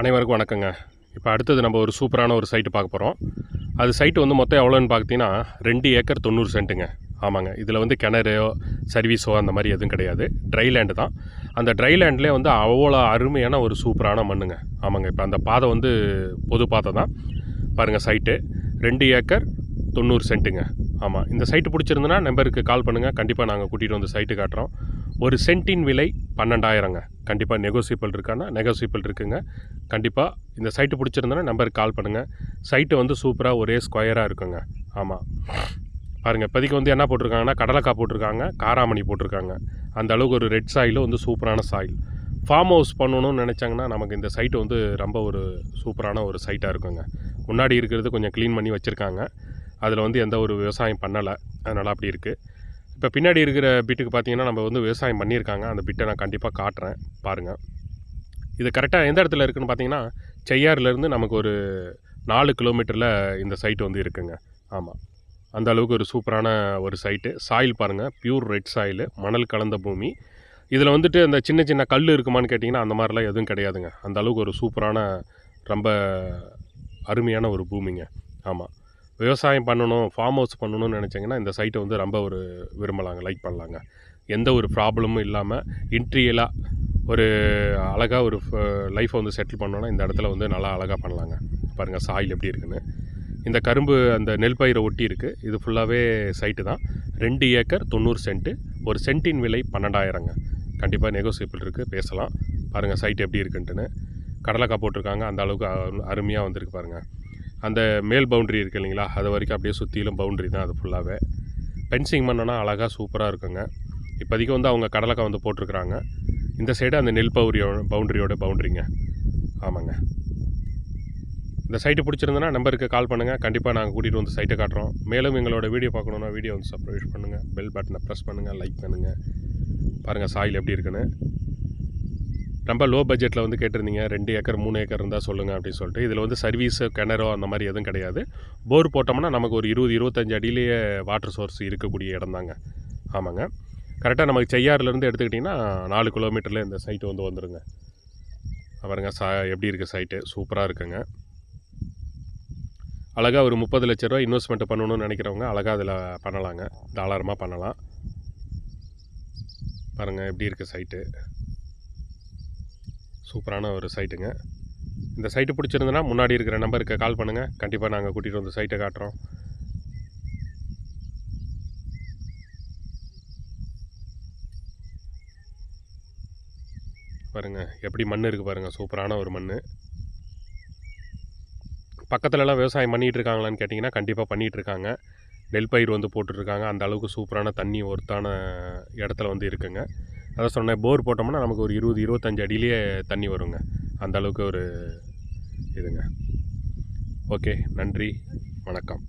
அனைவருக்கும் வணக்கங்க. இப்போ அடுத்தது நம்ம ஒரு சூப்பரான ஒரு சைட்டு பார்க்க போகிறோம். அது சைட்டு வந்து மொத்தம் எவ்வளோன்னு பார்த்தீங்கன்னா 2 ஏக்கர் 90 சென்ட்டுங்க. ஆமாங்க. இதில் வந்து கிணறோ சர்வீஸோ அந்த மாதிரி எதுவும் கிடையாது. ட்ரை லேண்டு தான். அந்த ட்ரை லேண்ட்லேயே வந்து அவ்வளோ அருமையான ஒரு சூப்பரான மண்ணுங்க. ஆமாங்க. இப்போ அந்த பாதை வந்து பொது பாதை தான். பாருங்கள் சைட்டு 2 ஏக்கர் 90 சென்ட்டுங்க. ஆமாம். இந்த சைட்டு பிடிச்சிருந்துன்னா நம்பருக்கு கால் பண்ணுங்கள். கண்டிப்பாக நாங்கள் கூட்டிகிட்டு வந்து சைட்டு காட்டுறோம். ஒரு சென்ட்டின் விலை 12,000ங்க. கண்டிப்பாக நெகோசியபிள் இருக்கான்னா நெகோசியபிள் இருக்குங்க. கண்டிப்பாக இந்த சைட்டு பிடிச்சிருந்தோன்னா நம்பருக்கு கால் பண்ணுங்கள். சைட்டு வந்து சூப்பராக ஒரே ஸ்கொயராக இருக்குங்க. ஆமாம். பாருங்கள் இப்போதைக்கு வந்து என்ன போட்டிருக்காங்கன்னா கடலைக்காய் போட்டிருக்காங்க, காராமணி போட்டிருக்காங்க. அந்த அளவுக்கு ஒரு ரெட் சாயில் வந்து சூப்பரான சாயில். ஃபார்ம் ஹவுஸ் பண்ணணும்னு நினச்சாங்கன்னா நமக்கு இந்த சைட்டு வந்து ரொம்ப ஒரு சூப்பரான ஒரு சைட்டாக இருக்குங்க. முன்னாடி இருக்கிறது கொஞ்சம் க்ளீன் பண்ணி வச்சுருக்காங்க. அதில் வந்து எந்த ஒரு விவசாயம் பண்ணலை, அதனால் அப்படி இருக்குது. இப்போ பின்னாடி இருக்கிற பிட்டுக்கு பார்த்தீங்கன்னா நம்ம வந்து விவசாயம் பண்ணியிருக்காங்க. அந்த பிட்டை நான் கண்டிப்பாக காட்டுறேன் பாருங்கள். இது கரெக்டாக எந்த இடத்துல இருக்குதுன்னு பார்த்தீங்கன்னா செய்யாறுலேருந்து நமக்கு ஒரு 4 கிலோமீட்டரில் இந்த சைட்டு வந்து இருக்குங்க. ஆமாம். அந்த அளவுக்கு ஒரு சூப்பரான ஒரு சைட்டு. சாயில் பாருங்கள், பியூர் ரெட் சாயிலு, மணல் கலந்த பூமி. இதில் வந்துட்டு அந்த சின்ன சின்ன கல் இருக்குமான்னு கேட்டிங்கன்னா அந்த மாதிரிலாம் எதுவும் கிடையாதுங்க. அந்த அளவுக்கு ஒரு சூப்பரான ரொம்ப அருமையான ஒரு பூமிங்க. ஆமாம். விவசாயம் பண்ணணும், ஃபார்ம் ஹவுஸ் பண்ணணும்னு நினச்சிங்கன்னா இந்த சைட்டை வந்து ரொம்ப ஒரு விரும்பலாங்க, லைக் பண்ணலாங்க. எந்த ஒரு ப்ராப்ளமும் இல்லாமல் இன்ட்ரியலாக ஒரு அழகாக ஒரு லைஃப்பை வந்து செட்டில் பண்ணோன்னா இந்த இடத்துல வந்து நல்லா அழகாக பண்ணலாங்க. பாருங்கள் சாயில் எப்படி இருக்குன்னு. இந்த கரும்பு அந்த நெல் பயிரை ஒட்டி இருக்குது. இது ஃபுல்லாகவே சைட்டு தான். 2 ஏக்கர் 90 சென்ட்டு. ஒரு சென்ட்டின் விலை 12,000ங்க. கண்டிப்பாக நெகோசியபிள் இருக்குது, பேசலாம். பாருங்கள் சைட்டு எப்படி இருக்குன்ட்டுன்னு. கடலைக்காய் போட்டிருக்காங்க. அந்த அளவுக்கு அருமையாக வந்திருக்கு பாருங்கள். அந்த மேல் பவுண்ட்ரி இருக்குது இல்லைங்களா, அது வரைக்கும் அப்படியே சுற்றிலும் பவுண்ட்ரி தான் அது ஃபுல்லாகவே. ஃபென்சிங் பண்ணோன்னா அழகாக சூப்பராக இருக்குங்க. இப்போதைக்கு வந்து அவங்க கடலைக்காய் வந்து போட்டிருக்குறாங்க. இந்த சைடு அந்த நெல் பவுண்ட்ரியோட பவுண்ட்ரிங்க. ஆமாங்க. இந்த சைட்டு பிடிச்சிருந்தனா நம்பருக்கு கால் பண்ணுங்கள். கண்டிப்பாக நாங்கள் கூட்டிகிட்டு வந்து சைட்டை காட்டுறோம். மேலும் எங்களோட வீடியோ பார்க்கணுன்னா வீடியோ வந்து சப்ஸ்கிரைப் பண்ணுங்கள், பெல் பட்டனை ப்ரெஸ் பண்ணுங்கள், லைக் பண்ணுங்கள். பாருங்கள் சாயில் எப்படி இருக்குன்னு. ரொம்ப லோ பட்ஜெட்டில் வந்து கேட்டிருந்தீங்க, 2 ஏக்கர் 3 ஏக்கர் இருந்தால் சொல்லுங்கள் அப்படின்னு சொல்லிட்டு. இதில் வந்து சர்வீஸு கிணறோ அந்த மாதிரி எதுவும் கிடையாது. போர் போட்டோம்னா நமக்கு ஒரு 20-25 அடியிலேயே வாட்டர் சோர்ஸ் இருக்கக்கூடிய இடம் தாங்க. ஆமாங்க. கரெக்டாக நமக்கு செய்யாறுலேருந்து எடுத்துக்கிட்டிங்கன்னா 4 கிலோமீட்டரில் இந்த சைட்டு வந்து வந்துடுங்க. பாருங்க எப்படி இருக்குது சைட்டு, சூப்பராக இருக்குங்க. அழகாக ஒரு 30 லட்ச ரூபா இன்வெஸ்ட்மெண்ட் பண்ணணும்னு நினைக்கிறவங்க அழகாக அதில் பண்ணலாங்க, தாராளமாக பண்ணலாம். பாருங்கள் எப்படி இருக்குது சைட்டு, சூப்பரான ஒரு சைட்டுங்க. இந்த சைட்டு பிடிச்சிருந்தனா முன்னாடி இருக்கிற நம்பருக்கு கால் பண்ணுங்கள். கண்டிப்பாக நாங்கள் கூட்டிகிட்டு வந்து சைட்டை காட்டுறோம். பாருங்கள் எப்படி மண் இருக்குது பாருங்கள், சூப்பரான ஒரு மண். பக்கத்துலலாம் விவசாயம் பண்ணிகிட்டு இருக்காங்களான்னு கேட்டிங்கன்னா கண்டிப்பாக பண்ணிகிட்ருக்காங்க. நெல் பயிர் வந்து போட்டுட்ருக்காங்க. அந்த அளவுக்கு சூப்பரான தண்ணி ஒர்த்தான இடத்துல வந்து இருக்குங்க. அதான் சொன்னேன், போர் போட்டோம்னா நமக்கு ஒரு 20-25 அடியிலேயே தண்ணி வருங்க. அந்த அளவுக்கு ஒரு இதுங்க. ஓகே, நன்றி, வணக்கம்.